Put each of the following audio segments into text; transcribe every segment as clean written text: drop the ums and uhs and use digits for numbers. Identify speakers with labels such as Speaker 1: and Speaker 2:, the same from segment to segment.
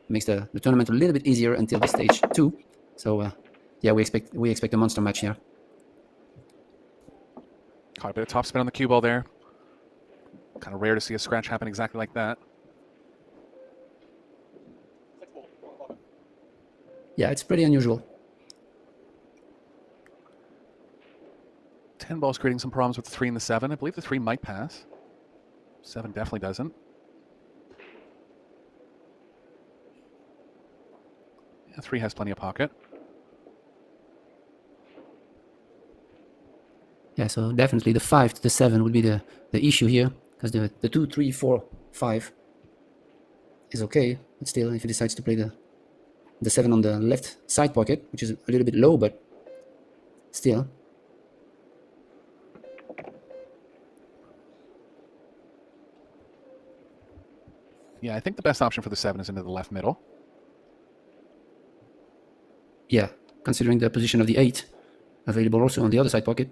Speaker 1: makes the tournament a little bit easier until this stage 2. So yeah, we expect a monster match here.
Speaker 2: Caught a bit of top spin on the cue ball there. Kind of rare to see a scratch happen exactly like that.
Speaker 1: Yeah, it's pretty unusual.
Speaker 2: 10 ball's creating some problems with the 3 and the 7. I believe the 3 might pass. 7 definitely doesn't. Yeah, 3 has plenty of pocket.
Speaker 1: Yeah, so definitely the 5 to the 7 would be the issue here, because the 2, 3, 4, 5 is okay, but still, if he decides to play the 7 on the left side pocket, which is a little bit low, but still.
Speaker 2: Yeah, I think the best option for the 7 is into the left middle.
Speaker 1: Yeah, considering the position of the 8 available also on the other side pocket.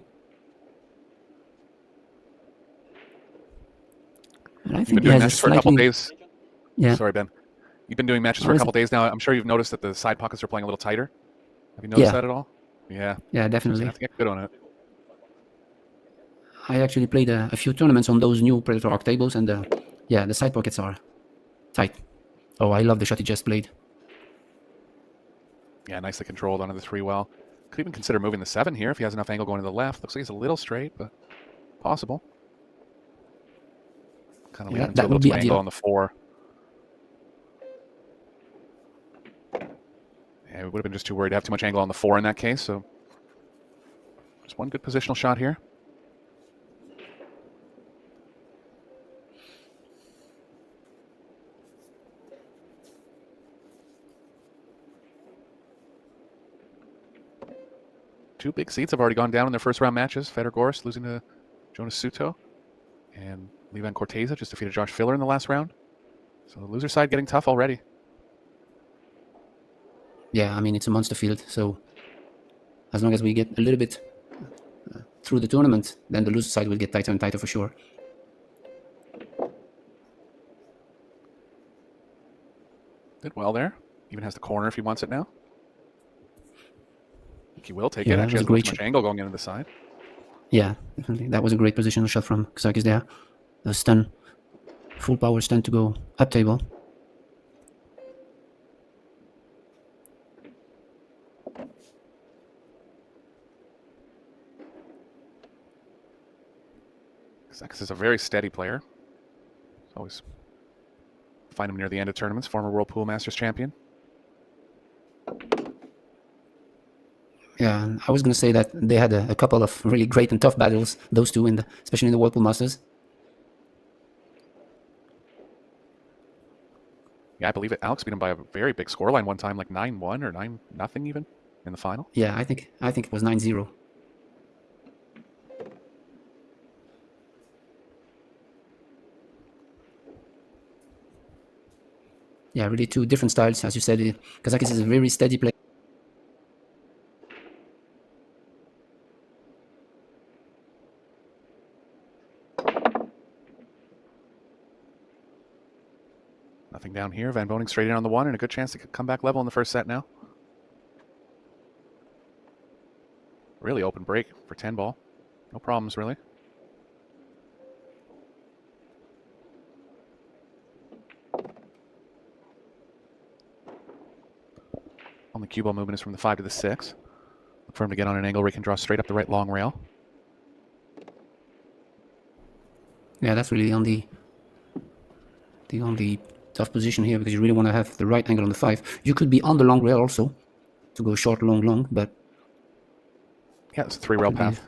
Speaker 1: And I think
Speaker 2: You've been doing matches for a couple days.
Speaker 1: Yeah.
Speaker 2: Sorry, Ben. You've been doing matches for a couple days now. I'm sure you've noticed that the side pockets are playing a little tighter. Have you noticed that at all? Yeah.
Speaker 1: Yeah, definitely.
Speaker 2: You have to get good on it.
Speaker 1: I actually played a few tournaments on those new Predator Arc tables, and yeah, the side pockets are tight. Oh, I love the shot he just played.
Speaker 2: Yeah, nicely controlled onto the 3 well. Could even consider moving the 7 here if he has enough angle going to the left. Looks like he's a little straight, but possible. Kind of leaving a little angle on the 4. Yeah, we would have been just too worried to have too much angle on the 4 in that case, so just one good positional shot here. Two big seeds have already gone down in their first round matches. Fedor Gorst losing to Jonas Suto, and Levan Corteza just defeated Josh Filler in the last round. So the loser side getting tough already.
Speaker 1: Yeah, I mean, it's a monster field, so as long as we get a little bit through the tournament, then the loser side will get tighter and tighter for sure.
Speaker 2: Did well there. Even has the corner if he wants it now. I think he will take it. Actually has too much angle going into the side.
Speaker 1: Yeah, definitely. That was a great positional shot from Kazakis there. The stun, full power stun to go up table.
Speaker 2: Kazakis is a very steady player. Always find him near the end of tournaments. Former World Pool Masters champion.
Speaker 1: Yeah, I was going to say that they had a couple of really great and tough battles, those two, especially in the World Pool Masters.
Speaker 2: Yeah, I believe it. Alex beat him by a very big scoreline one time, like 9-1 or 9-0 even in the final.
Speaker 1: Yeah, I think it was 9-0. Yeah, really two different styles, as you said. Kazakis is a very steady player.
Speaker 2: Nothing down here. Van Boning straight in on the 1 and a good chance to come back level in the first set now. Really open break for 10 ball. No problems, really. Only cue ball movement is from the 5 to the 6. Look for him to get on an angle where he can draw straight up the right long rail.
Speaker 1: Yeah, that's really the only tough position here, because you really want to have the right angle on the 5. You could be on the long rail also to go short, long, long, but
Speaker 2: yeah, it's a 3 rail path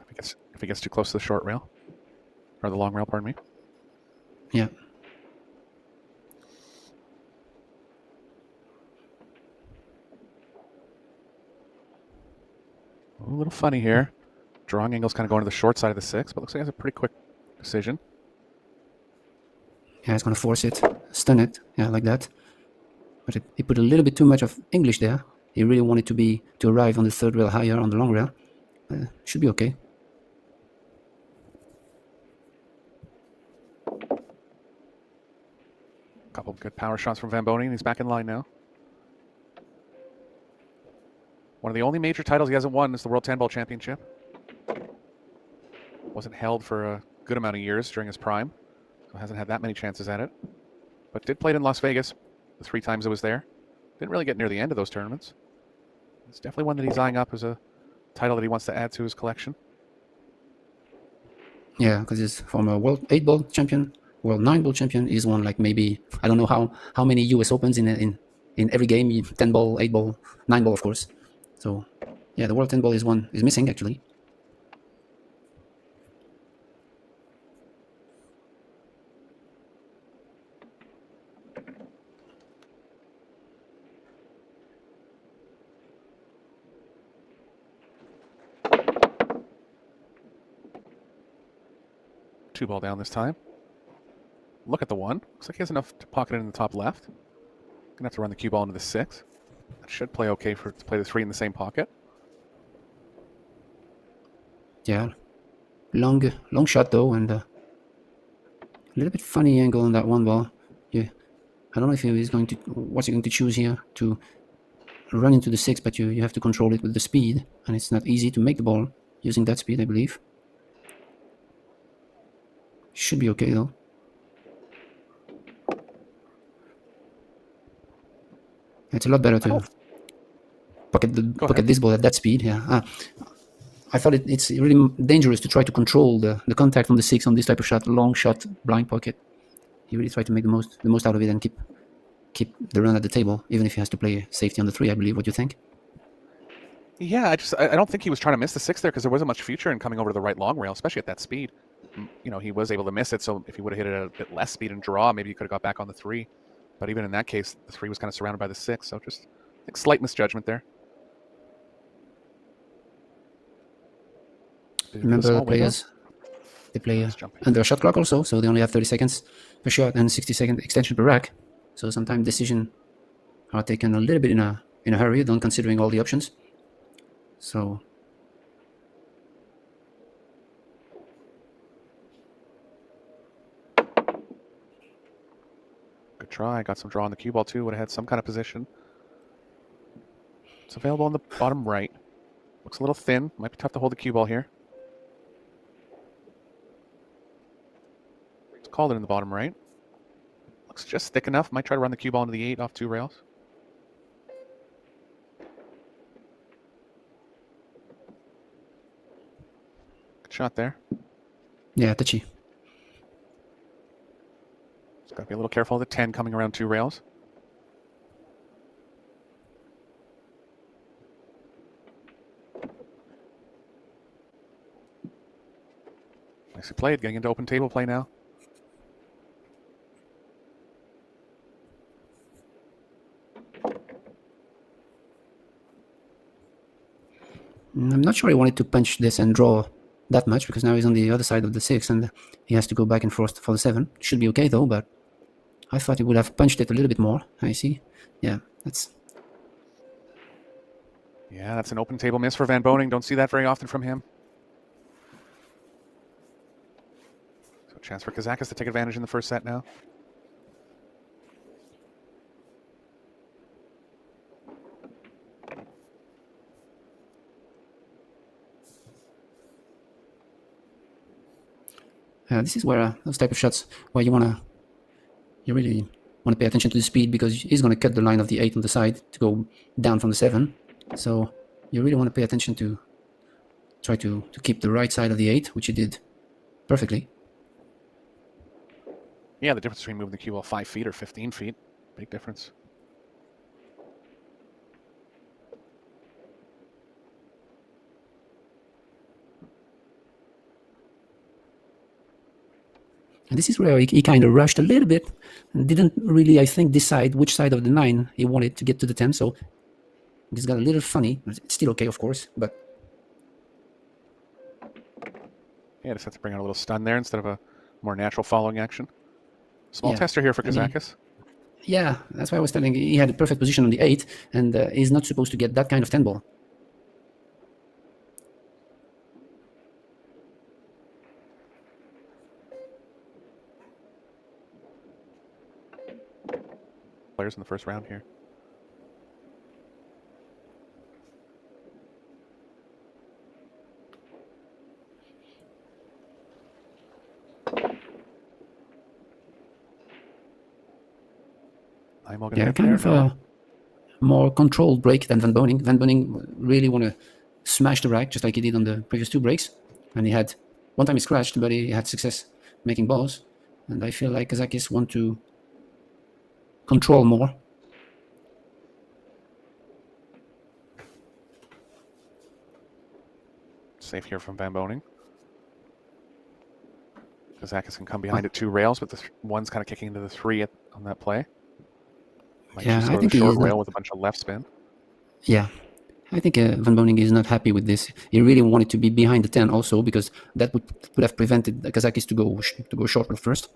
Speaker 2: if he gets too close to the short rail or the long rail, pardon me.
Speaker 1: Yeah.
Speaker 2: A little funny here. Drawing angle's kind of going to the short side of the 6, but looks like he has a pretty quick decision.
Speaker 1: Yeah, it's going to force it, stun it, yeah, like that. But he put a little bit too much of English there. He really wanted to arrive on the 3rd rail higher on the long rail. Should be okay.
Speaker 2: couple of good power shots from Van Boning, and he's back in line now. One of the only major titles he hasn't won is the World 10 Ball Championship. Wasn't held for a good amount of years during his prime, so hasn't had that many chances at it. But did play it in Las Vegas the 3 times it was there. Didn't really get near the end of those tournaments. It's definitely one that he's eyeing up as a title that he wants to add to his collection.
Speaker 1: Yeah, because he's former World 8 Ball champion, World 9 Ball champion. He's won like maybe, I don't know how many US Opens in every game, 10 ball, 8 ball, 9 ball, of course. So yeah, the World 10 Ball is missing actually.
Speaker 2: Two ball down this time. Look at the 1. Looks like he has enough to pocket it in the top left. Gonna have to run the cue ball into the 6. That should play okay to play the 3 in the same pocket.
Speaker 1: Yeah, long shot though, and a little bit funny angle on that 1 ball. Yeah, I don't know if he's going to, what's he going to choose here, to run into the 6, but you have to control it with the speed, and it's not easy to make the ball using that speed, I believe. Should be okay though. It's a lot better to pocket this ball at that speed. Yeah, I thought it's really dangerous to try to control the contact on the 6 on this type of shot, long shot, blind pocket. You really try to make the most out of it and keep the run at the table, even if he has to play safety on the 3. I believe. What do you think?
Speaker 2: Yeah, I don't think he was trying to miss the 6 there because there wasn't much future in coming over to the right long rail, especially at that speed. You know, he was able to miss it, so if he would have hit it at a bit less speed and draw, maybe he could have got back on the 3. But even in that case, the 3 was kind of surrounded by the 6, so just I think slight misjudgment there.
Speaker 1: Remember, players, they play under a shot clock also, so they only have 30 seconds per shot and 60-second extension per rack. So sometimes decisions are taken a little bit in a hurry, don't considering all the options. So
Speaker 2: good try. Got some draw on the cue ball too. Would have had some kind of position. It's available on the bottom right. Looks a little thin. Might be tough to hold the cue ball here. It's called it in the bottom right. Looks just thick enough. Might try to run the cue ball into the 8 off 2 rails. Good shot there.
Speaker 1: yeah, touchy.
Speaker 2: Just got to be a little careful of the 10 coming around 2 rails. Nicely played. Getting into open table play now.
Speaker 1: I'm not sure he wanted to punch this and draw that much, because now he's on the other side of the 6 and he has to go back and forth for the 7. Should be okay though, but I thought he would have punched it a little bit more. I see. Yeah, that's
Speaker 2: an open table miss for Van Boning. Don't see that very often from him. So a chance for Kazakis to take advantage in the first set now.
Speaker 1: this is where those type of shots where you really want to pay attention to the speed, because he's going to cut the line of the 8 on the side to go down from the 7. So you really want to pay attention to try to keep the right side of the 8, which he did perfectly.
Speaker 2: Yeah, the difference between moving the cue ball 5 feet or 15 feet, big difference.
Speaker 1: And this is where he kind of rushed a little bit and didn't really, I think, decide which side of the 9 he wanted to get to the 10. So this got a little funny. It's still okay, of course, but
Speaker 2: Yeah, just have to bring out a little stun there instead of a more natural following action. Small
Speaker 1: Yeah,
Speaker 2: tester here for Kazakis.
Speaker 1: Yeah, that's why I was telling you, he had a perfect position on the 8, and he's not supposed to get that kind of 10 ball.
Speaker 2: players in the first round here. I'm all gonna
Speaker 1: Yeah,
Speaker 2: get
Speaker 1: kind
Speaker 2: there.
Speaker 1: of
Speaker 2: No.
Speaker 1: a more controlled break than Van Boning. Van Boning really want to smash the rack just like he did on the previous 2 breaks. And he had, one time he scratched, but he had success making balls. And I feel like Kazakis want to control more.
Speaker 2: Safe here from Van Boning. Kazakis can come behind at 2 rails, but the one's kind of kicking into the 3 on that play. Might
Speaker 1: Yeah,
Speaker 2: just
Speaker 1: I
Speaker 2: go to
Speaker 1: think
Speaker 2: the
Speaker 1: he
Speaker 2: short
Speaker 1: is not.
Speaker 2: rail with a bunch of left spin.
Speaker 1: Yeah, I think Van Boning is not happy with this. He really wanted to be behind the 10 also because that would have prevented Kazakis to go short rail first.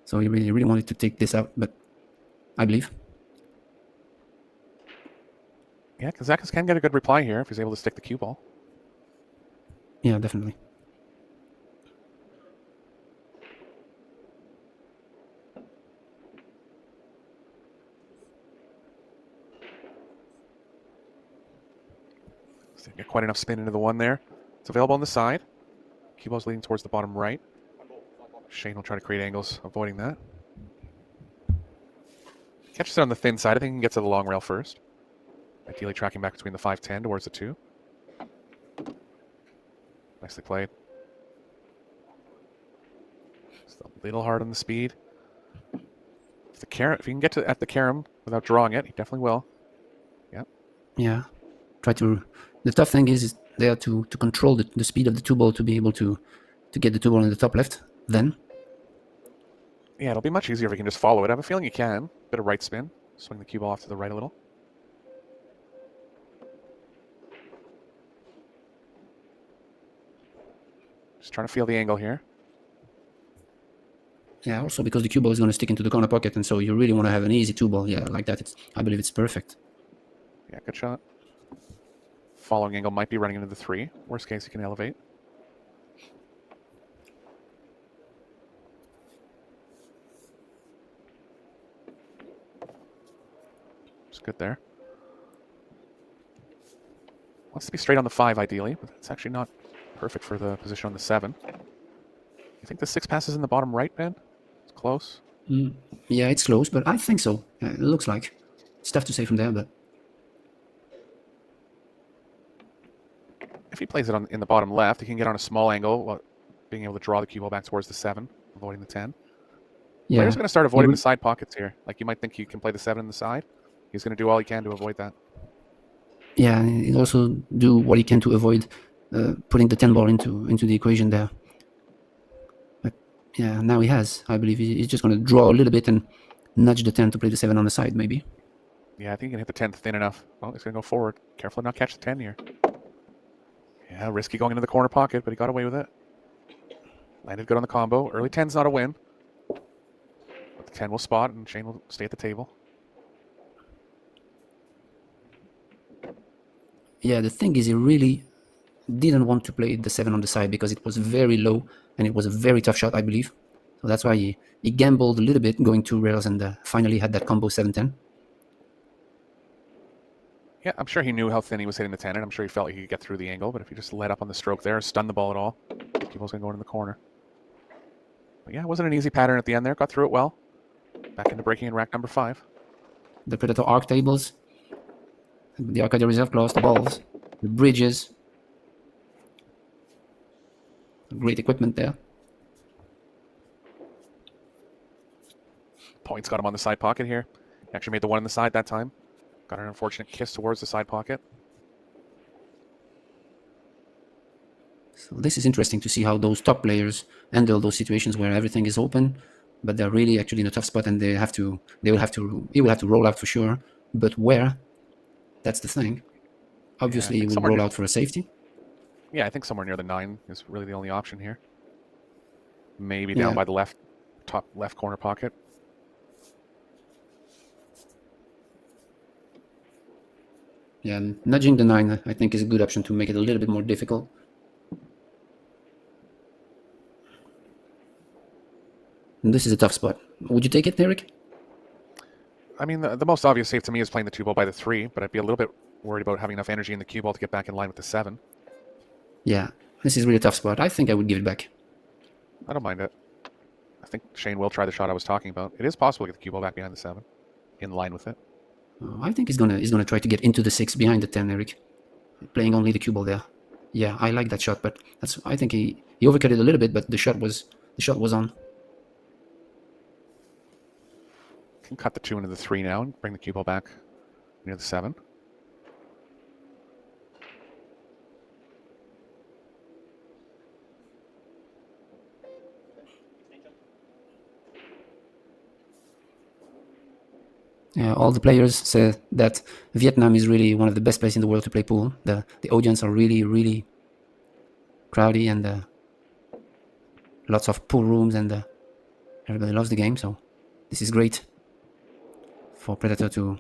Speaker 1: So he really wanted to take this out, but I believe.
Speaker 2: Yeah, Kazakis can get a good reply here if he's able to stick the cue ball.
Speaker 1: Yeah, definitely.
Speaker 2: So get quite enough spin into the 1 there. It's available on the side. Cue ball's leading towards the bottom right. Shane will try to create angles, avoiding that. Catches it on the thin side. I think he can get to the long rail first. Ideally tracking back between the 5-10 towards the 2. Nicely played. Just a little hard on the speed. If he can get to at the carom without drawing it, he definitely will. Yep.
Speaker 1: Yeah. The tough thing is there to control the speed of the 2 ball to be able to get the 2 ball in the top left. Then.
Speaker 2: Yeah, it'll be much easier if he can just follow it. I have a feeling he can. Bit of right spin. Swing the cue ball off to the right a little. Just trying to feel the angle here.
Speaker 1: Yeah, also because the cue ball is going to stick into the corner pocket, and so you really want to have an easy 2 ball. Yeah, like that. I believe it's perfect.
Speaker 2: Yeah, good shot. Following angle might be running into the 3. Worst case, he can elevate. It's good there. Wants to be straight on the 5 ideally, but it's actually not perfect for the position on the 7. You think the 6 passes in the bottom right, Ben? It's close.
Speaker 1: Yeah, it's close, but I think so. It looks like. It's tough to say from there, but
Speaker 2: If he plays it in the bottom left, he can get on a small angle while being able to draw the cue ball back towards the 7, avoiding the 10.
Speaker 1: yeah.
Speaker 2: Player's going to start avoiding the side pockets here. Like, you might think you can play the 7 in the side. He's going to do all he can to avoid that.
Speaker 1: Yeah, he'll also do what he can to avoid putting the 10 ball into the equation there. But yeah, now he has. I believe he's just going to draw a little bit and nudge the 10 to play the 7 on the side, maybe.
Speaker 2: Yeah, I think he can hit the 10 thin enough. Oh, he's going to go forward. Careful to not catch the 10 here. Yeah, risky going into the corner pocket, but he got away with it. Landed good on the combo. Early 10's not a win. But the 10 will spot, and Shane will stay at the table.
Speaker 1: Yeah, the thing is, he really didn't want to play the 7 on the side because it was very low, and it was a very tough shot, I believe. So that's why he gambled a little bit, going 2 rails, and finally had that combo 7-10.
Speaker 2: Yeah, I'm sure he knew how thin he was hitting the 10, and I'm sure he felt like he could get through the angle, but if he just let up on the stroke there, stun the ball at all, people's going to go into the corner. But yeah, it wasn't an easy pattern at the end there. Got through it well. Back into breaking in rack number 5.
Speaker 1: The Predator arc tables, the Arcadia Reserve claws, the balls, the bridges. Great equipment there.
Speaker 2: Points got him on the side pocket here. He actually made the 1 on the side that time. Got an unfortunate kiss towards the side pocket.
Speaker 1: So this is interesting to see how those top players handle those situations where everything is open, but they're really actually in a tough spot, and he will have to roll out for sure. But where? That's the thing. Obviously, he will roll out for a safety.
Speaker 2: Yeah, I think somewhere near the 9 is really the only option here. Maybe down by the top left corner pocket.
Speaker 1: Yeah, nudging the 9, I think, is a good option to make it a little bit more difficult. And this is a tough spot. Would you take it, Eric?
Speaker 2: I mean, the most obvious save to me is playing the 2 ball by the 3, but I'd be a little bit worried about having enough energy in the cue ball to get back in line with the 7.
Speaker 1: Yeah, this is really a tough spot. I think I would give it back.
Speaker 2: I don't mind it. I think Shane will try the shot I was talking about. It is possible to get the cue ball back behind the 7, in line with it.
Speaker 1: I think he's gonna try to get into the 6 behind the 10, Eric. Playing only the cue ball there. Yeah, I like that shot, but I think he overcut it a little bit, but the shot was on.
Speaker 2: Can cut the 2 into the 3 now and bring the cue ball back near the 7.
Speaker 1: All the players say that Vietnam is really one of the best places in the world to play pool. The audience are really crowdy, and lots of pool rooms, and everybody loves the game. So this is great for Predator to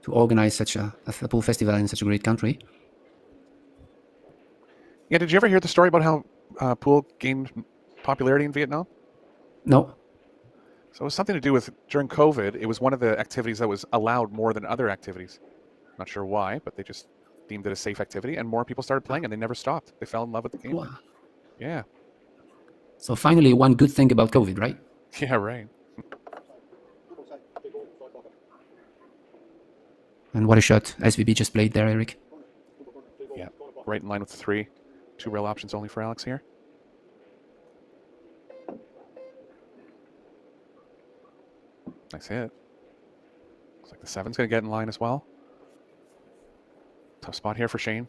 Speaker 1: organize such a pool festival in such a great country.
Speaker 2: Yeah, did you ever hear the story about how pool gained popularity in Vietnam?
Speaker 1: No.
Speaker 2: So it was something to do with, during COVID, it was one of the activities that was allowed more than other activities. Not sure why, but they just deemed it a safe activity, and more people started playing, and they never stopped. They fell in love with the game.
Speaker 1: Wow.
Speaker 2: Yeah.
Speaker 1: So finally, one good thing about COVID, right?
Speaker 2: Yeah, right.
Speaker 1: And what a shot SVB just played there, Eric.
Speaker 2: Yeah, right in line with the 3. 2 rail options only for Alex here. Nice hit. Looks like the 7's going to get in line as well. Tough spot here for Shane.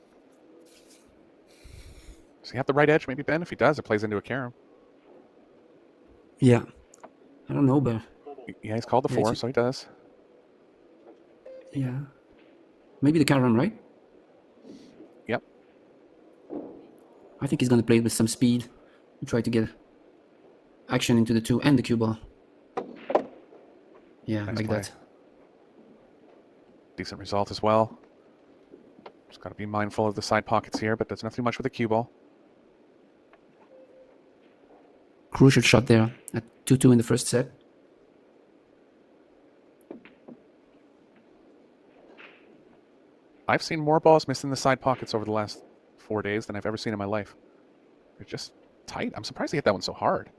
Speaker 2: Does he have the right edge? Maybe Ben. If he does, it plays into a carom.
Speaker 1: Yeah. I don't know, but...
Speaker 2: Yeah, he's called the 4, so he does.
Speaker 1: Yeah. Maybe the carom, right?
Speaker 2: Yep.
Speaker 1: I think he's going to play with some speed and try to get action into the 2 and the cue ball. Yeah,
Speaker 2: Nice
Speaker 1: like
Speaker 2: play.
Speaker 1: that.
Speaker 2: Decent result as well. Just got to be mindful of the side pockets here, but does nothing much with the cue ball.
Speaker 1: Crucial shot there at 2-2 in the first set.
Speaker 2: I've seen more balls missed in the side pockets over the last 4 days than I've ever seen in my life. They're just tight. I'm surprised he hit that one so hard.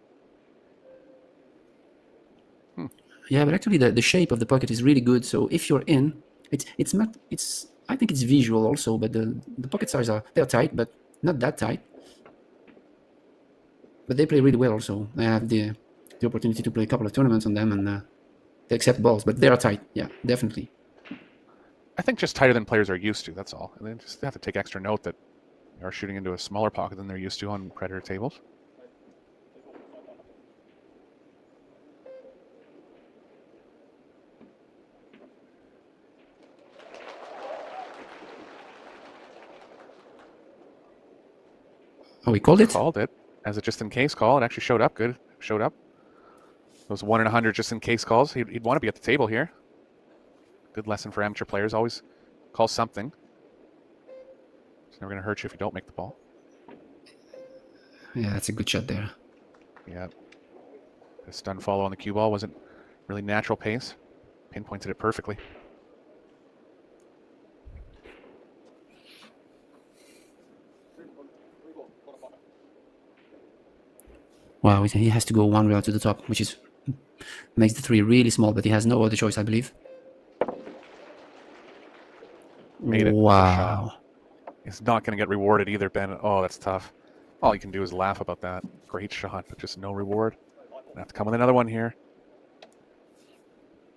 Speaker 1: Yeah, but actually the shape of the pocket is really good. So if you're in, it's not I think it's visual also, but the pocket size they're tight, but not that tight. But they play really well also. I have the opportunity to play a couple of tournaments on them, and they accept balls, but they are tight. Yeah, definitely.
Speaker 2: I think just tighter than players are used to, that's all. And they just have to take extra note that they are shooting into a smaller pocket than they're used to on Predator tables.
Speaker 1: Oh, we called it?
Speaker 2: Called it as a just-in-case call. It actually showed up good. Showed up. Those 1 in 100 just-in-case calls. He'd want to be at the table here. Good lesson for amateur players. Always call something. It's never going to hurt you if you don't make the ball.
Speaker 1: Yeah, that's a good shot there.
Speaker 2: Yeah. The stun follow on the cue ball wasn't really natural pace. Pinpointed it perfectly.
Speaker 1: Wow, he has to go 1 rail to the top, which is makes the 3 really small, but he has no other choice, I believe.
Speaker 2: Made it.
Speaker 1: Wow.
Speaker 2: It's not going to get rewarded either, Ben. Oh, that's tough. All you can do is laugh about that. Great shot, but just no reward. Gonna have to come with another one here.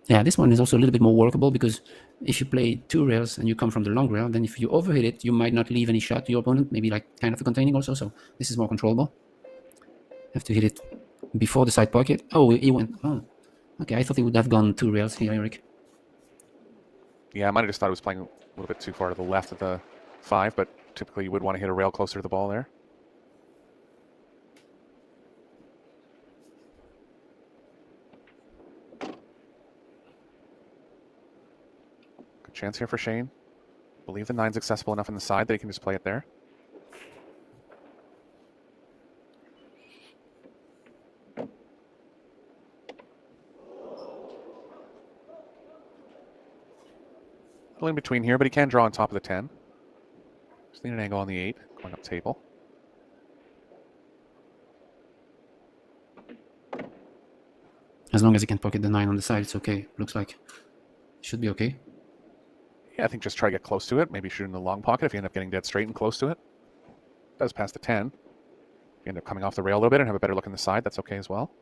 Speaker 1: Yeah, this one is also a little bit more workable, because if you play 2 rails and you come from the long rail, then if you overhit it, you might not leave any shot to your opponent, maybe like kind of a containing also, so this is more controllable. Have to hit it before the side pocket. Oh, he went. Oh, okay. I thought he would have gone 2 rails here, Eric.
Speaker 2: Yeah, I might have just thought he was playing a little bit too far to the left of the 5, but typically you would want to hit a rail closer to the ball there. Good chance here for Shane. Believe the 9's accessible enough on the side that he can just play it there. little in between here, but he can draw on top of the 10. Just need an angle on the 8, going up table.
Speaker 1: As long as he can pocket the 9 on the side, it's okay. Looks like should be okay.
Speaker 2: Yeah, I think just try to get close to it. Maybe shoot in the long pocket if you end up getting dead straight and close to it. Does pass the 10. If you end up coming off the rail a little bit and have a better look on the side, that's okay as well.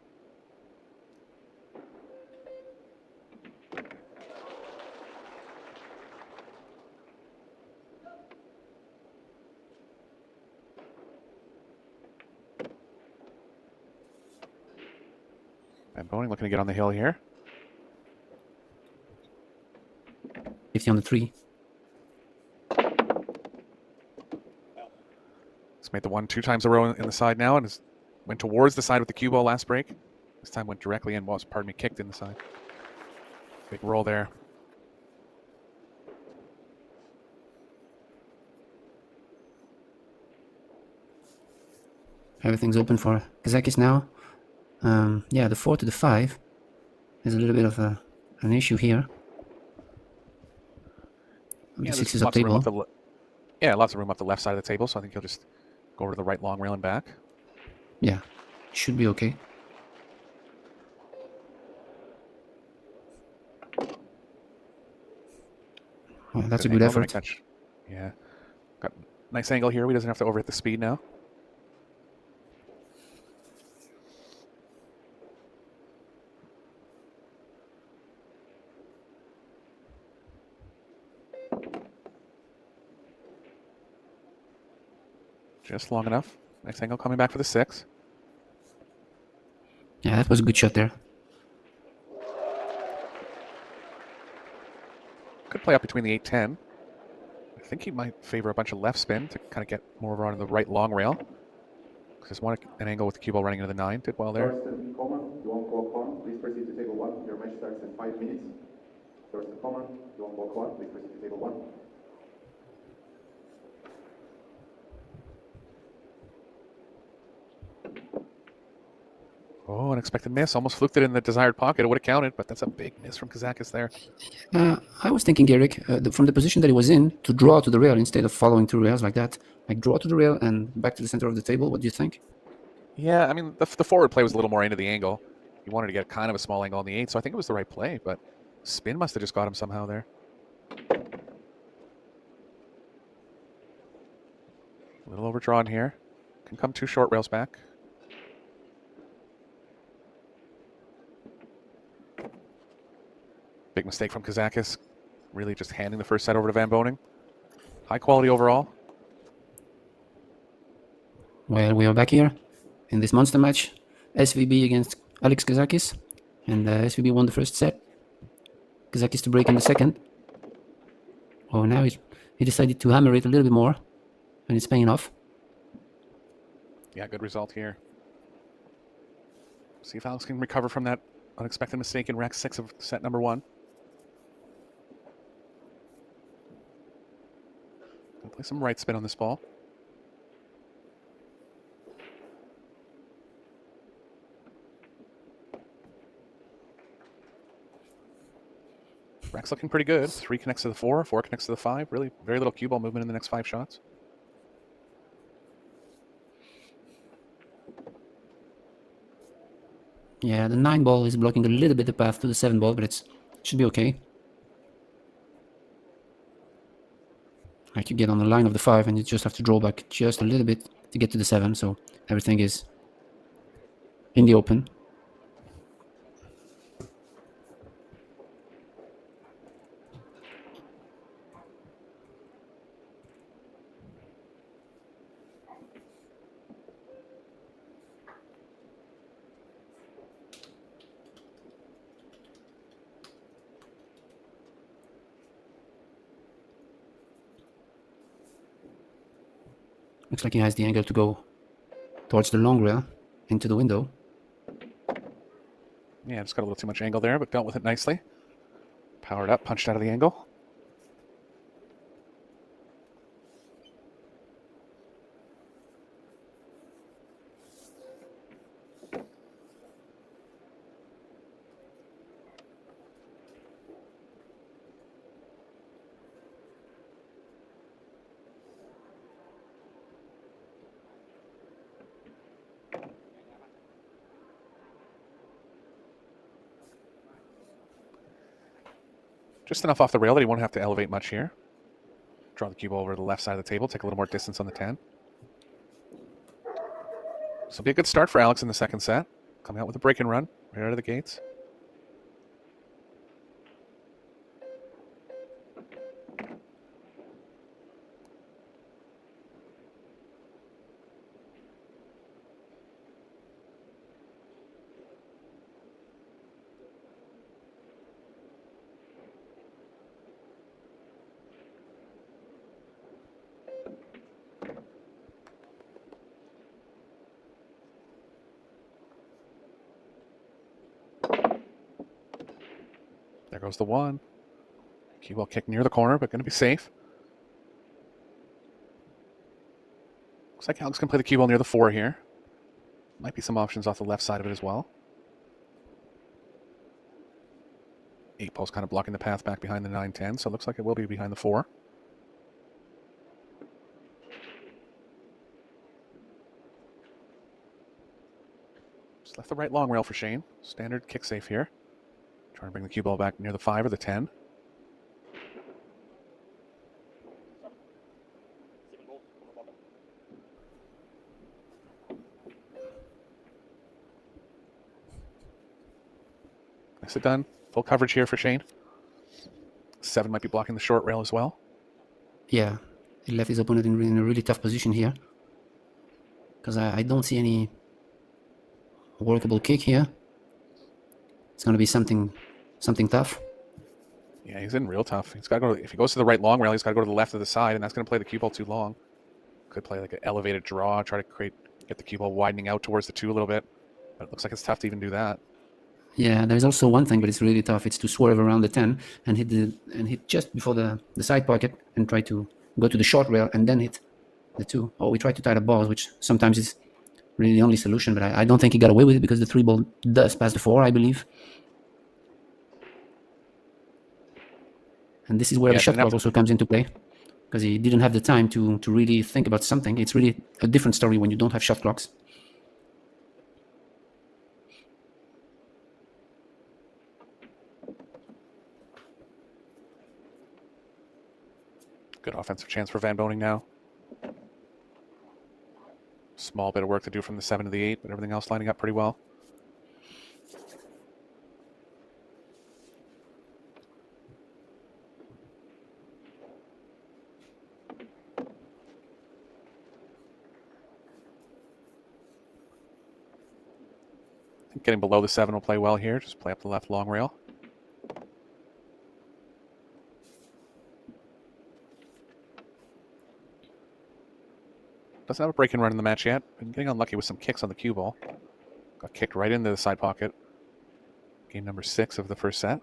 Speaker 2: And Boning looking to get on the hill here.
Speaker 1: 50 on the 3.
Speaker 2: He's made the 1 2 times a row in the side now and went towards the side with the cue ball last break. This time went directly in, kicked in the side. Big roll there.
Speaker 1: Everything's open for Kazakis now. Yeah, the 4 to the 5 is a little bit of an issue here. The 6 is up table.
Speaker 2: Lots of room up the left side of the table, so I think he'll just go over to the right long rail and back.
Speaker 1: Yeah, should be okay. Well, that's a good effort.
Speaker 2: Yeah. Got a nice angle here. He doesn't have to overhit the speed now. Just long enough. Nice angle coming back for the 6.
Speaker 1: Yeah, that was a good shot there.
Speaker 2: Could play up between the 8-10. I think he might favor a bunch of left spin to kind of get more over onto the right long rail. Just want an angle with the cue ball running into the 9. Did well there.
Speaker 3: Thorsten Coleman, you won't block 1. Please proceed to table 1. Your match starts in 5 minutes. Thorsten Coleman, you won't block 1. Please proceed to table 1.
Speaker 2: Oh, unexpected miss. Almost fluked it in the desired pocket. It would have counted, but that's a big miss from Kazakis there.
Speaker 1: I was thinking, Eric, from the position that he was in, to draw to the rail instead of following through rails like that. Like draw to the rail and back to the center of the table. What do you think?
Speaker 2: Yeah, I mean, the forward play was a little more into the angle. He wanted to get kind of a small angle on the 8, so I think it was the right play, but spin must have just got him somehow there. A little overdrawn here. Can come 2 short rails back. Big mistake from Kazakis. Really just handing the first set over to Van Boning. High quality overall.
Speaker 1: Well, we are back here in this monster match. SVB against Alex Kazakis. And SVB won the first set. Kazakis to break in the second. Oh, now he decided to hammer it a little bit more. And it's paying off.
Speaker 2: Yeah, good result here. See if Alex can recover from that unexpected mistake in rack 6 of set number 1. Gonna play some right spin on this ball. Rack's looking pretty good. 3 connects to the 4, 4 connects to the 5. Really very little cue ball movement in the next 5 shots.
Speaker 1: Yeah, the 9 ball is blocking a little bit the path to the 7 ball, but it should be okay. Like you get on the line of the 5 and you just have to draw back just a little bit to get to the 7, so everything is in the open. Looks like he has the angle to go towards the long rail into the window.
Speaker 2: Yeah, just got a little too much angle there, but dealt with it nicely. Powered up, punched out of the angle. Just enough off the rail that he won't have to elevate much here. Draw the cue ball over to the left side of the table, take a little more distance on the 10. So it'll be a good start for Alex in the second set. Coming out with a break and run right out of the gates. There goes the 1. Cue ball kick near the corner, but going to be safe. Looks like Alex can play the cue ball near the 4 here. Might be some options off the left side of it as well. 8 ball's kind of blocking the path back behind the 9-10, so it looks like it will be behind the 4. Just left the right long rail for Shane. Standard kick safe here. Trying to bring the cue ball back near the 5 or the 10. Nicely done. Full coverage here for Shane. 7 might be blocking the short rail as well.
Speaker 1: Yeah, he left his opponent in a really tough position here. Because I don't see any workable kick here. It's going to be something tough.
Speaker 2: Yeah, he's in real tough. He's got to go. If he goes to the right long rail, he's got to go to the left of the side, and that's going to play the cue ball too long. Could play like an elevated draw, try to get the cue ball widening out towards the 2 a little bit. But it looks like it's tough to even do that.
Speaker 1: Yeah, there's also one thing, but it's really tough. It's to swerve around the 10 and hit just before the side pocket and try to go to the short rail and then hit the 2. Oh, we tried to tie the balls, which sometimes is really the only solution, but I don't think he got away with it because the 3 ball does pass the 4, I believe. And this is where the shot clock also comes into play, because he didn't have the time to really think about something. It's really a different story when you don't have shot clocks.
Speaker 2: Good offensive chance for Van Boning now. Small bit of work to do from the 7 to the 8, but everything else lining up pretty well. I think getting below the 7 will play well here. Just play up the left long rail. Doesn't have a break and run in the match yet. Been getting unlucky with some kicks on the cue ball. Got kicked right into the side pocket. Game number 6 of the first set.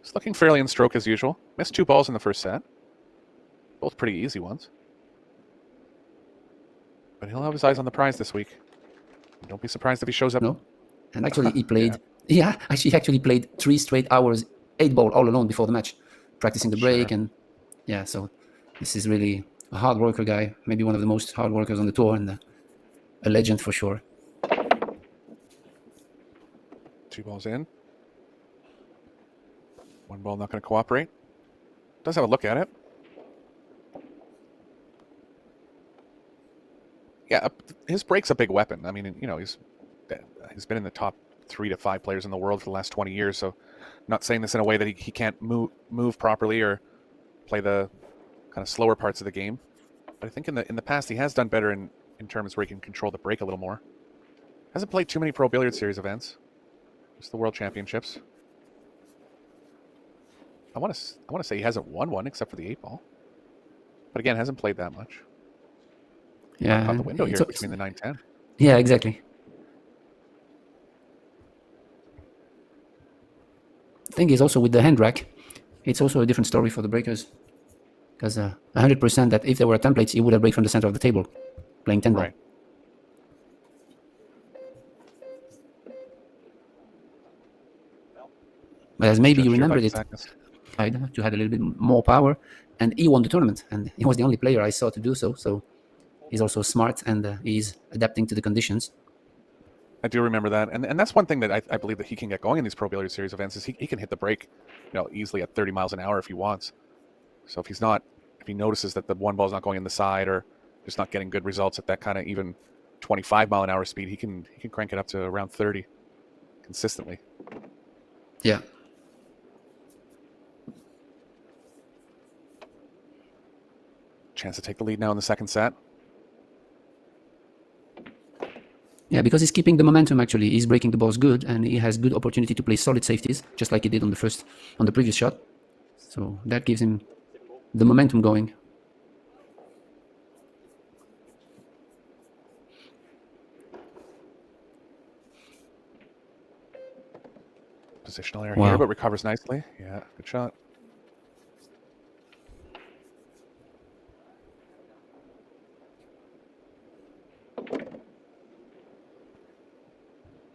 Speaker 2: It's looking fairly in stroke as usual. Missed 2 balls in the first set. Both pretty easy ones. But he'll have his eyes on the prize this week. Don't be surprised if he shows up.
Speaker 1: No. And actually he played, he actually played 3 straight hours, 8 ball all alone before the match, practicing the break.
Speaker 2: Sure.
Speaker 1: And yeah, so this is really a hard worker guy, maybe one of the most hard workers on the tour and a legend for sure.
Speaker 2: 2 balls in. 1 ball not going to cooperate. Does have a look at it. Yeah, his break's a big weapon. I mean, you know, he's been in the top 3 to 5 players in the world for the last 20 years. So, not saying this in a way that he can't move properly or play the kind of slower parts of the game. But I think in the past he has done better in terms where he can control the break a little more. Hasn't played too many Pro Billiard Series events. Just the World Championships. I want to say he hasn't won one except for the 8 ball. But again, hasn't played that much.
Speaker 1: Yeah.
Speaker 2: Out the window here between the 9-10.
Speaker 1: Yeah, exactly. The thing is also with the hand rack, it's also a different story for the breakers. Because 100% that if there were templates, he would have break from the center of the table, playing 10 ball.
Speaker 2: Right.
Speaker 1: But as maybe you
Speaker 2: Judged here by
Speaker 1: remembered it,
Speaker 2: Kazakis.
Speaker 1: to had a little bit more power, and he won the tournament, and he was the only player I saw to do so. So he's also smart, and he's adapting to the conditions.
Speaker 2: I do remember that, and that's one thing that I believe that he can get going in these Pro Billiards Series events is he can hit the brake, easily at 30 miles an hour if he wants. So if he notices that the one ball's not going in the side or just not getting good results at that kind of even 25-mile-an-hour speed, he can crank it up to around 30 consistently.
Speaker 1: Yeah.
Speaker 2: Chance to take the lead now in the second set.
Speaker 1: Yeah, because he's keeping the momentum. Actually, he's breaking the balls good, and he has good opportunity to play solid safeties, just like he did on the previous shot. So that gives him the momentum going.
Speaker 2: Positional error
Speaker 1: Wow.
Speaker 2: here, but recovers nicely. Yeah, good shot.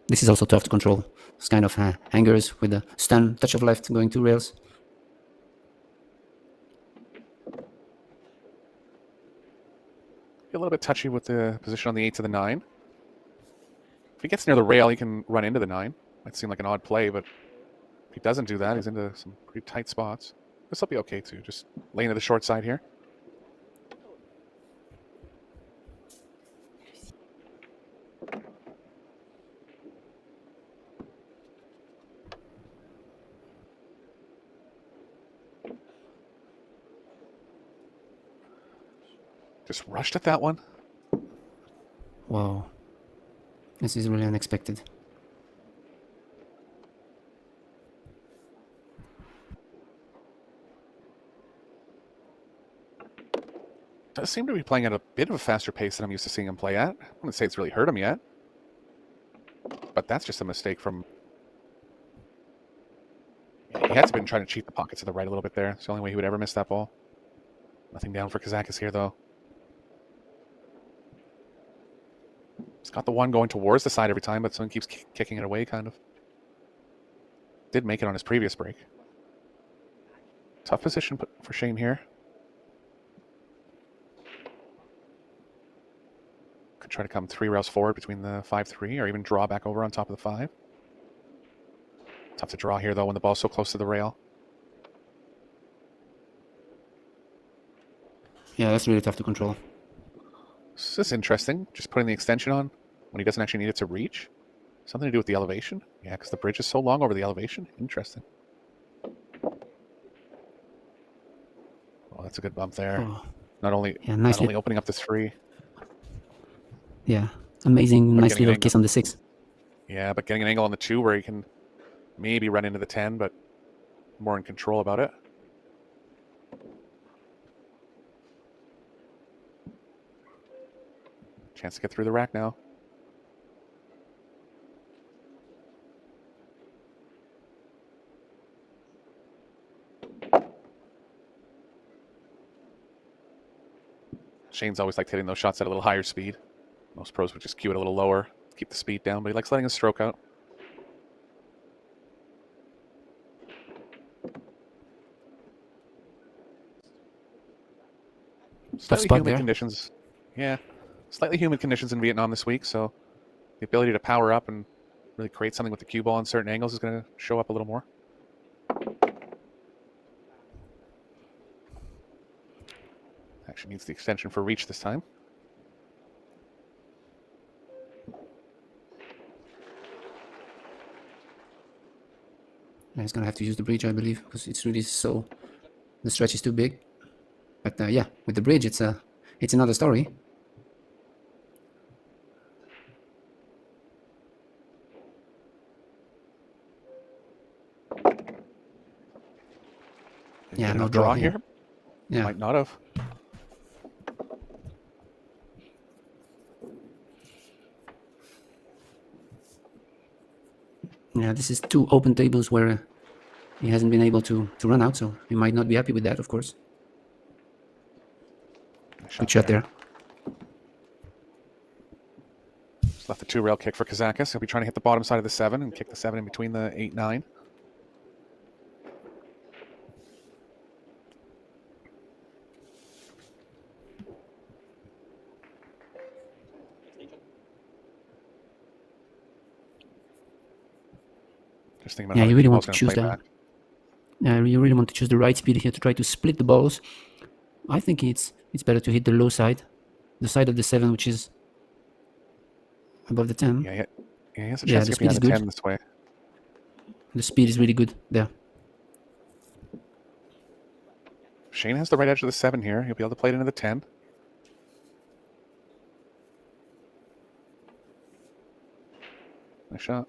Speaker 1: This is also tough to control. It's kind of hangers with a stun, touch of left, going 2 rails.
Speaker 2: A little bit touchy with the position on the 8 to the 9. If he gets near the rail, he can run into the 9. Might seem like an odd play, but if he doesn't do that, he's into some pretty tight spots. This will be okay too. Just lay into the short side here. Just rushed at that one.
Speaker 1: Wow. This is really unexpected.
Speaker 2: Does seem to be playing at a bit of a faster pace than I'm used to seeing him play at. I wouldn't say it's really hurt him yet. But that's just a mistake from... He had to been trying to cheat the pocket to the right a little bit there. It's the only way he would ever miss that ball. Nothing down for Kazakis here, though. He's got the one going towards the side every time, but someone keeps kicking it away, kind of. Did make it on his previous break. Tough position for Shane here. Could try to come 3 rails forward between the 5-3, or even draw back over on top of the 5. Tough to draw here, though, when the ball's so close to the rail.
Speaker 1: Yeah, that's really tough to control.
Speaker 2: This is interesting. Just putting the extension on when he doesn't actually need it to reach. Something to do with the elevation? Yeah, because the bridge is so long over the elevation. Interesting. Oh, that's a good bump there.
Speaker 1: Oh.
Speaker 2: Not only
Speaker 1: Yeah,
Speaker 2: not
Speaker 1: nicely.
Speaker 2: only opening up the 3.
Speaker 1: Yeah, amazing,
Speaker 2: But
Speaker 1: nice
Speaker 2: getting
Speaker 1: little
Speaker 2: an
Speaker 1: kiss on the 6.
Speaker 2: Yeah, but getting an angle on the 2 where he can maybe run into the 10, but more in control about it. Chance to get through the rack now. Shane's always liked hitting those shots at a little higher speed. Most pros would just cue it a little lower, keep the speed down, but he likes letting his stroke out. Slightly
Speaker 1: spot
Speaker 2: humid
Speaker 1: there.
Speaker 2: conditions. Yeah, slightly humid conditions in Vietnam this week, so the ability to power up and really create something with the cue ball in certain angles is going to show up a little more. Actually needs the extension for reach this time.
Speaker 1: Yeah, he's gonna have to use the bridge, I believe, because it's really so. The stretch is too big. But yeah, with the bridge, it's another story. Yeah,
Speaker 2: Get
Speaker 1: no
Speaker 2: enough
Speaker 1: draw here. Yeah,
Speaker 2: Might not have.
Speaker 1: yeah. This is 2 open tables where he hasn't been able to run out, so he might not be happy with that, of course. Good shot there.
Speaker 2: Just left the 2 rail kick for Kazakis. He'll be trying to hit the bottom side of the 7 and kick the 7 in between the 8-9. thinking about
Speaker 1: Yeah,
Speaker 2: how
Speaker 1: you
Speaker 2: the
Speaker 1: really
Speaker 2: cue
Speaker 1: want
Speaker 2: ball's
Speaker 1: to
Speaker 2: going to
Speaker 1: choose
Speaker 2: play
Speaker 1: the.
Speaker 2: back.
Speaker 1: You really want to choose the right speed here to try to split the balls. I think it's better to hit the low side, the side of the 7, which is above the 10.
Speaker 2: Yeah, he has a
Speaker 1: Yeah,
Speaker 2: chance
Speaker 1: the
Speaker 2: to get
Speaker 1: speed
Speaker 2: behind
Speaker 1: is
Speaker 2: the
Speaker 1: good.
Speaker 2: 10 this way.
Speaker 1: The speed is really good there.
Speaker 2: Shane has the right edge of the 7 here. He'll be able to play it into the 10. Nice shot.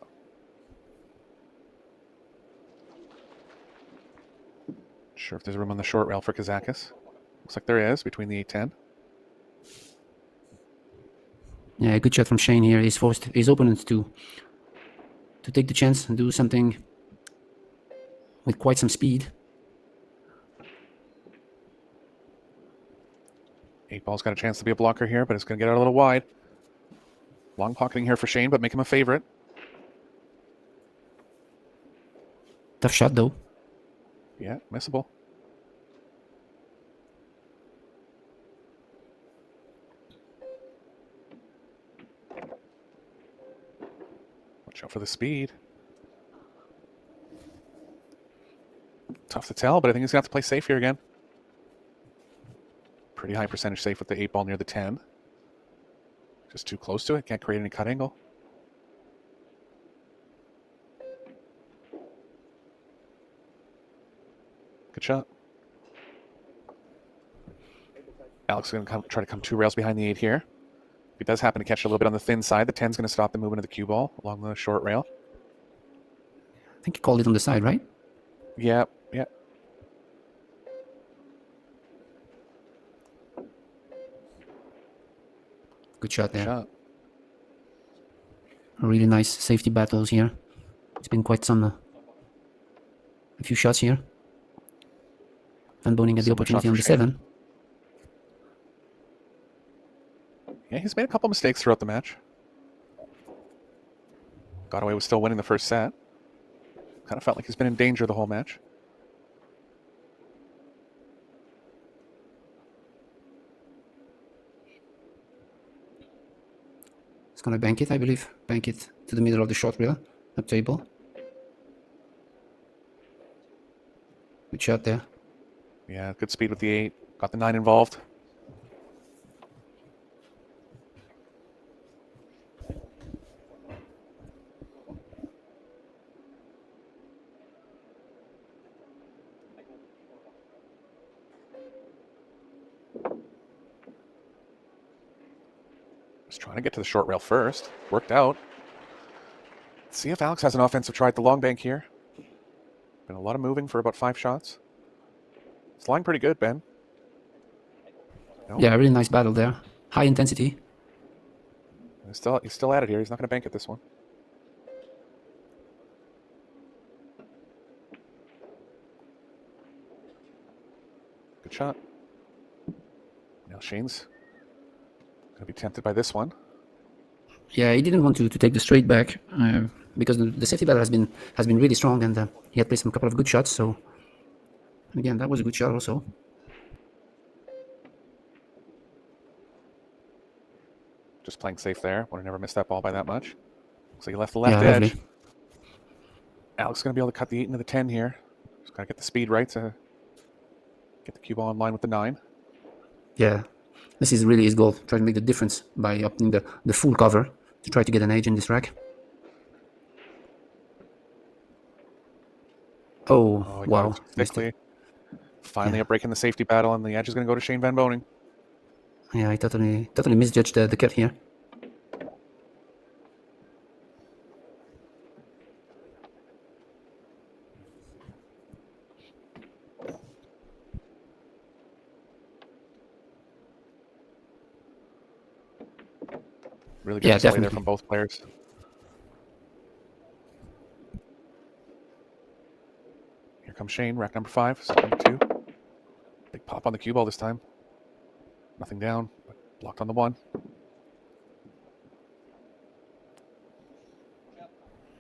Speaker 2: Sure if there's room on the short rail for Kazakis. Looks like there is between the 8-10.
Speaker 1: Yeah, good shot from Shane here. He's forced his opponent to take the chance and do something with quite some speed.
Speaker 2: 8-ball's got a chance to be a blocker here, but it's going to get out a little wide. Long pocketing here for Shane, but make him a favorite.
Speaker 1: Tough shot though.
Speaker 2: Yeah, missable. Watch out for the speed. Tough to tell, but I think he's going to have to play safe here again. Pretty high percentage safe with the 8-ball near the 10. Just too close to it. Can't create any cut angle. Good shot. Alex is going to try to come 2 rails behind the 8 here. If he does happen to catch it a little bit on the thin side, the 10's going to stop the movement of the cue ball along the short rail.
Speaker 1: I think he called it on the side, right?
Speaker 2: Yeah.
Speaker 1: Good shot there.
Speaker 2: Shot.
Speaker 1: Really nice safety battles here. It's been quite some. A few shots here. Van Boning had the
Speaker 2: So much
Speaker 1: opportunity
Speaker 2: off
Speaker 1: on
Speaker 2: for
Speaker 1: the
Speaker 2: Shane.
Speaker 1: 7.
Speaker 2: Yeah, he's made a couple mistakes throughout the match. Got away with still winning the first set. Kind of felt like he's been in danger the whole match.
Speaker 1: He's gonna bank it, I believe. Bank it to the middle of the short rail. Up table. Good shot there.
Speaker 2: Yeah, good speed with the 8. Got the 9 involved. Just trying to get to the short rail first. Worked out. Let's see if Alex has an offensive try at the long bank here. Been a lot of moving for about 5 shots. It's lying pretty good, Ben. No.
Speaker 1: Yeah, really nice battle there. High intensity.
Speaker 2: He's still at it here. He's not going to bank at this one. Good shot. Now Shane's going to be tempted by this one.
Speaker 1: Yeah, he didn't want to take the straight back because the safety battle has been really strong, and he had played some couple of good shots. So again, that was a good shot also.
Speaker 2: Just playing safe there. Would have never missed that ball by that much. Looks like he left the left
Speaker 1: Yeah,
Speaker 2: edge.
Speaker 1: lovely.
Speaker 2: Alex is going to be able to cut the 8 into the 10 here. Just got to get the speed right to get the cue ball in line with the 9.
Speaker 1: Yeah, this is really his goal. Try to make the difference by opening the full cover to try to get an edge in this rack. Oh,
Speaker 2: Oh, he got
Speaker 1: wow.
Speaker 2: it thickly. Finally, a break in the safety battle, and the edge is going to go to Shane Van Boning.
Speaker 1: Yeah, I totally misjudged the cut here.
Speaker 2: Really good
Speaker 1: Yeah,
Speaker 2: display there
Speaker 1: definitely.
Speaker 2: from both players. Here comes Shane, rack number 5, set number 2. Big pop on the cue ball this time. Nothing down, but blocked on the 1.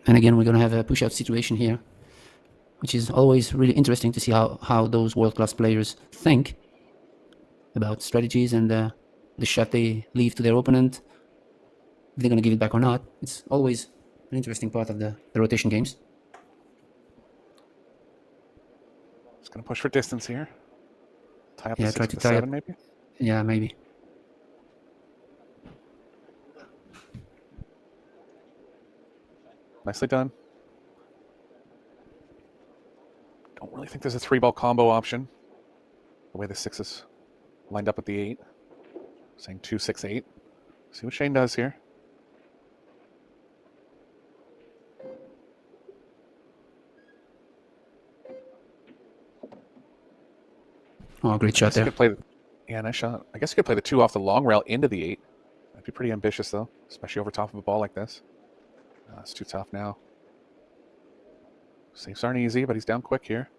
Speaker 1: And again, we're going to have a push-out situation here, which is always really interesting to see how those world-class players think about strategies and the shot they leave to their opponent, if they're going to give it back or not. It's always an interesting part of the rotation games.
Speaker 2: Just going to push for distance here. Tie up
Speaker 1: Yeah,
Speaker 2: the
Speaker 1: try
Speaker 2: 6
Speaker 1: to
Speaker 2: with the
Speaker 1: tie
Speaker 2: 7,
Speaker 1: up.
Speaker 2: maybe?
Speaker 1: Yeah, maybe.
Speaker 2: Nicely done. Don't really think there's a 3-ball combo option. The way the 6 is lined up with the 8. Saying 2, 6, 8. See what Shane does here.
Speaker 1: Oh, great
Speaker 2: I
Speaker 1: shot
Speaker 2: guess you
Speaker 1: there.
Speaker 2: could play yeah, nice shot. I guess you could play the 2 off the long rail into the 8. That'd be pretty ambitious, though, especially over top of a ball like this. It's too tough now. Safes aren't easy, but he's down quick here.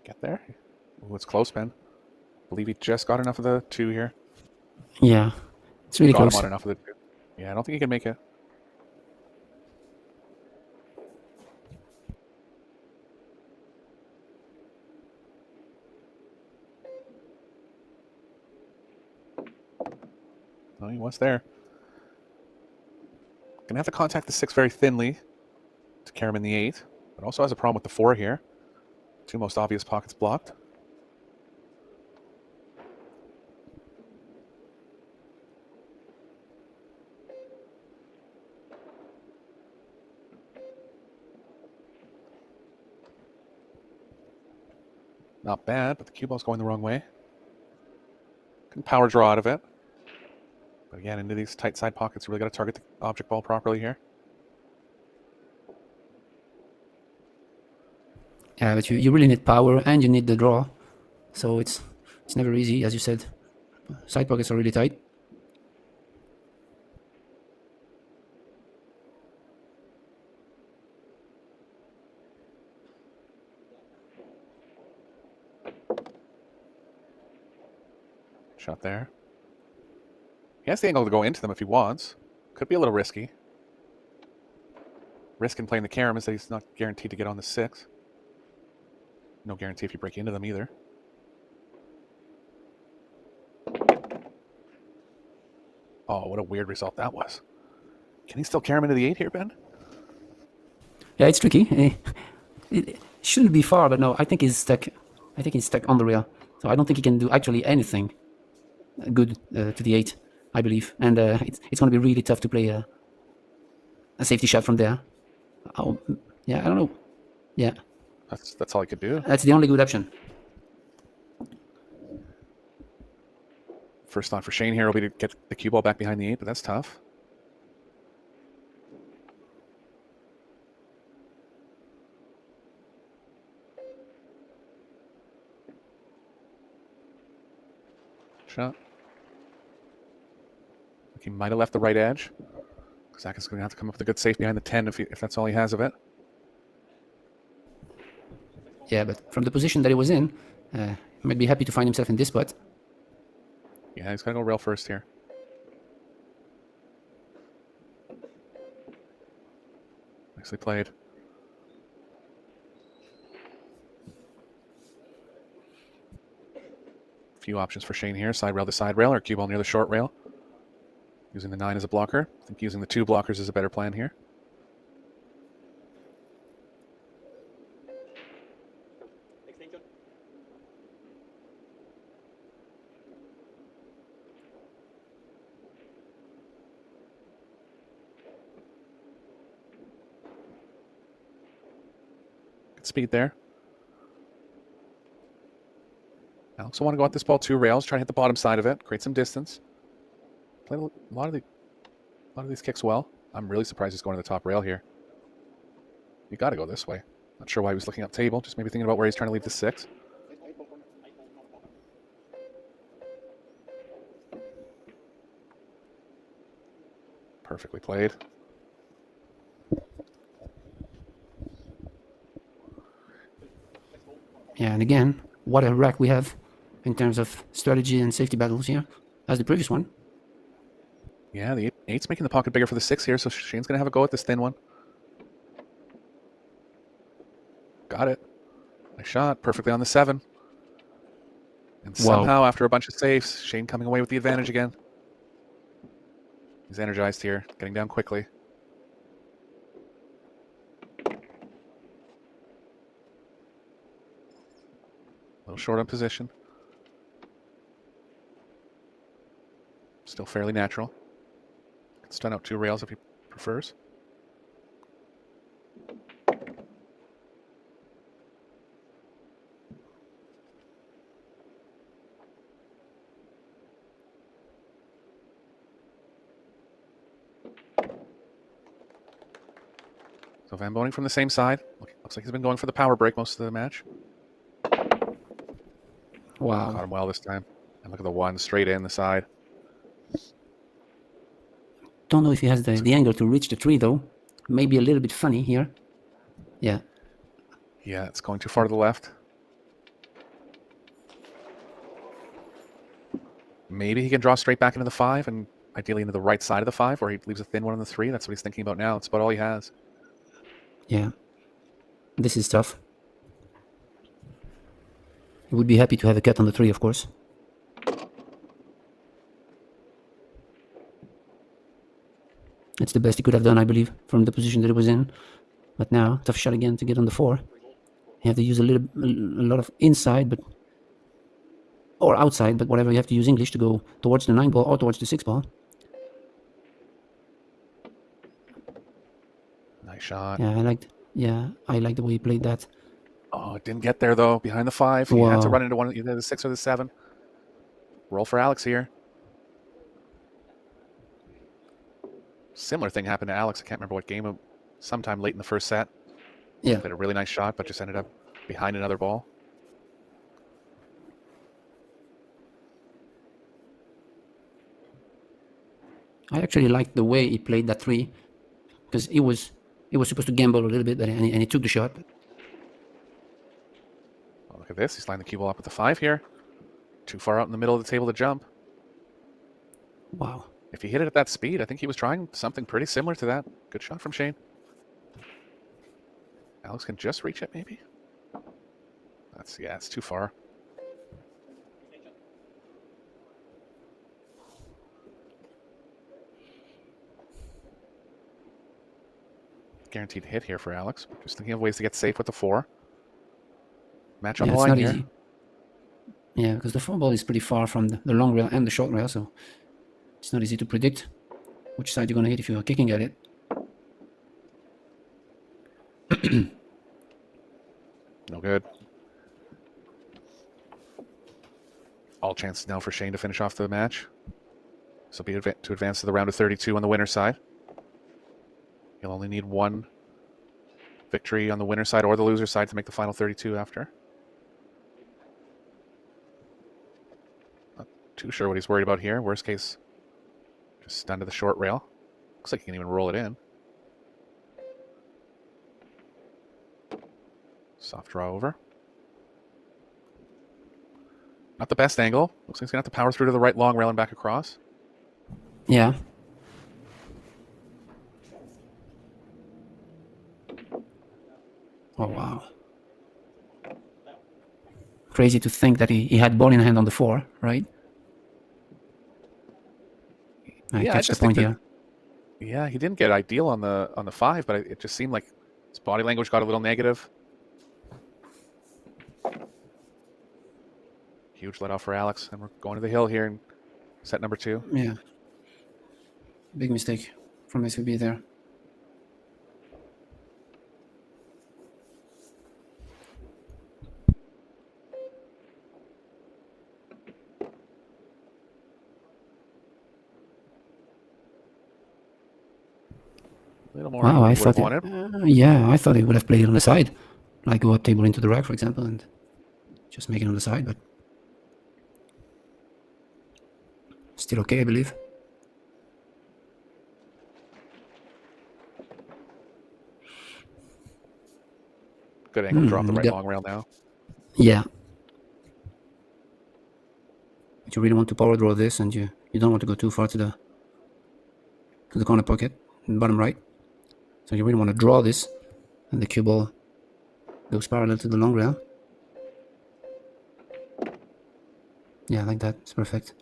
Speaker 2: Get there. Ooh, it's close, Ben. I believe he just got enough of the 2 here.
Speaker 1: Yeah, it's really
Speaker 2: Got him
Speaker 1: close.
Speaker 2: on enough of the 2. Yeah, I don't think he can make it. Oh, he was there. Gonna have to contact the 6 very thinly to carry him in the 8, but also has a problem with the 4 here. 2 most obvious pockets blocked. Not bad, but the cue ball's going the wrong way. Can power draw out of it. But again, into these tight side pockets, you really got to target the object ball properly here.
Speaker 1: Yeah, but you really need power and you need the draw. So it's never easy, as you said. Side pockets are really tight.
Speaker 2: Shot there. He has the angle to go into them if he wants. Could be a little risky. Risk in playing the carom is that he's not guaranteed to get on the 6. No guarantee if you break into them either. Oh, what a weird result that was. Can he still carom into the 8 here, Ben?
Speaker 1: Yeah, it's tricky. It shouldn't be far, but no, I think he's stuck. I think he's stuck on the rail. So I don't think he can do actually anything good to the 8, I believe. And it's going to be really tough to play a safety shot from there. Oh, yeah, I don't know. Yeah,
Speaker 2: That's all he could do.
Speaker 1: that's the only good option.
Speaker 2: First thought for Shane here will be to get the cue ball back behind the 8, but that's tough. Shot. He might have left the right edge. Zach is going to have to come up with a good safe behind the 10 if that's all he has of it.
Speaker 1: Yeah, but from the position that he was in, he might be happy to find himself in this spot.
Speaker 2: Yeah, he's got to go rail first here. Nicely played. Few options for Shane here. Side rail to side rail or cue ball near the short rail. Using the 9 as a blocker. I think using the 2 blockers is a better plan here. Good speed there. I also want to go at this ball 2 rails, try to hit the bottom side of it, create some distance. Played a lot of these kicks well. I'm really surprised he's going to the top rail here. You got to go this way. Not sure why he was looking up table, just maybe thinking about where he's trying to leave the 6. Perfectly played.
Speaker 1: Yeah, and again, what a rack we have in terms of strategy and safety battles here, as the previous one.
Speaker 2: Yeah, the 8's making the pocket bigger for the 6 here, so Shane's going to have a go at this thin one. Got it. Nice shot. Perfectly on the 7. And somehow, after a bunch of safes, Shane coming away with the advantage again. He's energized here, getting down quickly. little short on position. Still fairly natural. Can stun out 2 rails if he prefers. So Van Boning from the same side. Looks like he's been going for the power break most of the match.
Speaker 1: Wow.
Speaker 2: Caught him well this time. And look at the 1 straight in the side.
Speaker 1: Don't know if he has the angle to reach the 3 though. Maybe a little bit funny here. Yeah.
Speaker 2: Yeah, it's going too far to the left. Maybe he can draw straight back into the 5 and ideally into the right side of the 5, or he leaves a thin one on the 3. That's what he's thinking about now. It's about all he has.
Speaker 1: Yeah. This is tough. He would be happy to have a cut on the 3, of course. It's the best he could have done, I believe, from the position that he was in. But now, tough shot again to get on the 4. You have to use a lot of inside, but or outside, but whatever. You have to use English to go towards the 9 ball or towards the 6 ball.
Speaker 2: Nice shot.
Speaker 1: Yeah, I like the way he played that.
Speaker 2: Oh, it didn't get there though. Behind the 5, he had to
Speaker 1: Wow.
Speaker 2: run into one, either the 6 or the 7. Roll for Alex here. Similar thing happened to Alex. I can't remember what game. Sometime late in the first set.
Speaker 1: Yeah.
Speaker 2: Played a really nice shot, but just ended up behind another ball.
Speaker 1: I actually liked the way he played that 3, because he was supposed to gamble a little bit, and he took the shot.
Speaker 2: Oh, look at this. He's lined the cue ball up with the 5 here. Too far out in the middle of the table to jump.
Speaker 1: Wow.
Speaker 2: If he hit it at that speed, I think he was trying something pretty similar to that. Good shot from Shane. Alex can just reach it, maybe? Yeah, it's too far. Guaranteed hit here for Alex. Just thinking of ways to get safe with the 4. Match on
Speaker 1: Yeah,
Speaker 2: the
Speaker 1: it's
Speaker 2: line
Speaker 1: not
Speaker 2: here.
Speaker 1: easy. Yeah, because the 4 ball is pretty far from the long rail and the short rail, so it's not easy to predict which side you're going to hit if you're kicking at it.
Speaker 2: No good. All chances now for Shane to finish off the match. So be to advance to the round of 32 on the winner's side. He'll only need 1 victory on the winner's side or the loser's side to make the final 32 after. Not too sure what he's worried about here. Worst case, just stun to the short rail. Looks like he can even roll it in. Soft draw over. Not the best angle. Looks like he's going to have to power through to the right long rail and back across.
Speaker 1: Yeah. Oh, wow. Crazy to think that he had ball in hand on the 4, right? I
Speaker 2: Yeah, I
Speaker 1: catch the
Speaker 2: just think
Speaker 1: point
Speaker 2: that-
Speaker 1: here.
Speaker 2: Yeah, he didn't get ideal on the 5, but it just seemed like his body language got a little negative. Huge let off for Alex, and we're going to the hill here in set number 2.
Speaker 1: Yeah. Big mistake from SVB there.
Speaker 2: A little more
Speaker 1: Wow,
Speaker 2: than
Speaker 1: I
Speaker 2: he would have
Speaker 1: thought
Speaker 2: wanted.
Speaker 1: yeah, I thought he would have played it on the side, like go up table into the rack, for example, and just make it on the side, but still okay, I believe.
Speaker 2: Good angle to drop the right
Speaker 1: yep.
Speaker 2: long rail now.
Speaker 1: Yeah. But you really want to power draw this, and you don't want to go too far to the corner pocket, bottom right. So you really want to draw this, and the cue ball goes parallel to the long rail. Yeah, like that. It's perfect.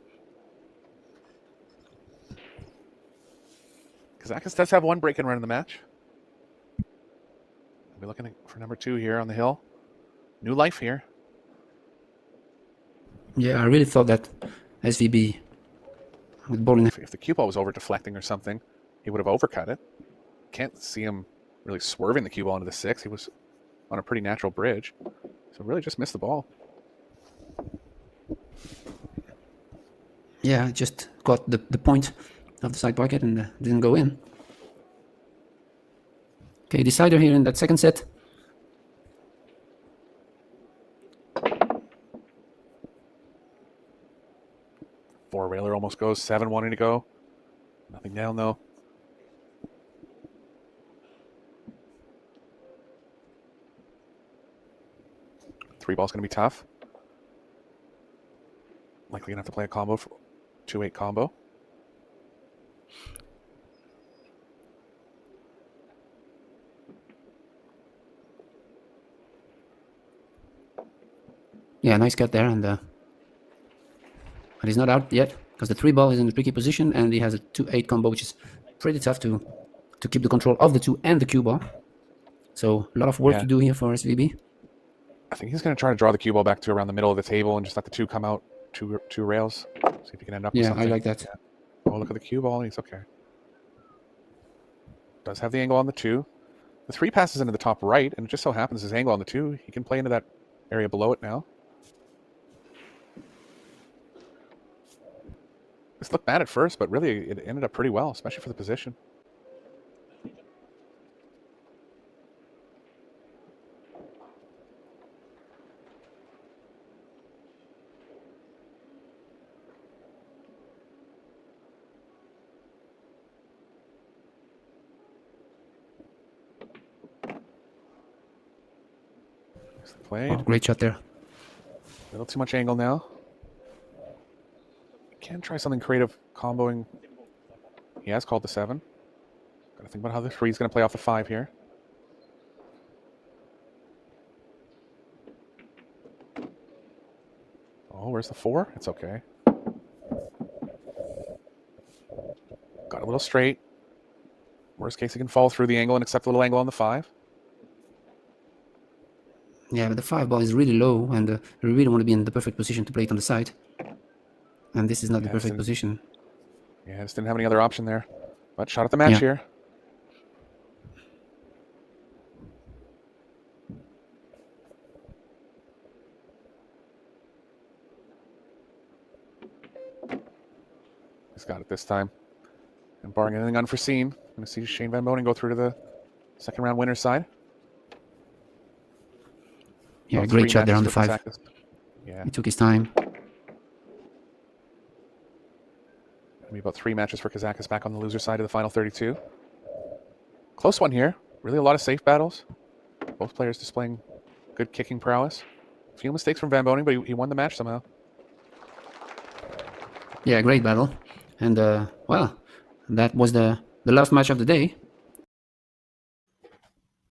Speaker 2: Kazakis does have 1 break and run in the match. We'll be looking for number 2 here on the hill. New life here.
Speaker 1: Yeah, I really thought that SVB with ball in.
Speaker 2: If the cue ball was over deflecting or something, he would have overcut it. Can't see him really swerving the cue ball into the 6. He was on a pretty natural bridge. So really just missed the ball.
Speaker 1: Yeah, just got the point of the side pocket and didn't go in. Okay, decider here in that second set.
Speaker 2: Four railer almost goes. 7 wanting to go. Nothing down though. Three ball's going to be tough. Likely going to have to play a combo for 2-8 combo.
Speaker 1: Yeah, nice cut there, and but he's not out yet because the 3 ball is in a tricky position, and he has a 2-8 combo, which is pretty tough to keep the control of the 2 and the cue ball. So a lot of work
Speaker 2: Yeah.
Speaker 1: to do here for SVB.
Speaker 2: I think he's going to try to draw the cue ball back to around the middle of the table and just let the 2 come out two rails. See if he can end up with
Speaker 1: Yeah,
Speaker 2: something.
Speaker 1: I like that.
Speaker 2: Oh, look at the cue ball. He's okay. Does have the angle on the 2. The 3 passes into the top right, and it just so happens his angle on the 2, he can play into that area below it now. This looked bad at first, but really it ended up pretty well, especially for the position. Played.
Speaker 1: Oh, great shot there.
Speaker 2: A little too much angle now. Can try something creative, comboing. He has called the 7. Got to think about how the 3 is going to play off the 5 here. Oh, where's the 4? It's okay. Got a little straight. Worst case, he can fall through the angle and accept a little angle on the 5.
Speaker 1: Yeah, but the 5 ball is really low, and we really want to be in the perfect position to play it on the side. And this is not the
Speaker 2: Yeah,
Speaker 1: perfect
Speaker 2: it's
Speaker 1: position.
Speaker 2: Yeah, just didn't have any other option there. But shot at the match
Speaker 1: Yeah.
Speaker 2: here. He's got it this time. And barring anything unforeseen, I'm going to see Shane Van Boning go through to the second round winner's side.
Speaker 1: Yeah,
Speaker 2: About
Speaker 1: great
Speaker 2: 3
Speaker 1: shot there on the
Speaker 2: matches
Speaker 1: 5.
Speaker 2: for Kazakis. Yeah,
Speaker 1: He took his time.
Speaker 2: it'll be about 3 matches for Kazakis back on the loser side of the final 32. Close one here. Really a lot of safe battles. Both players displaying good kicking prowess. A few mistakes from Van Boning, but he won the match somehow.
Speaker 1: Yeah, great battle. And, well, that was the last match of the day.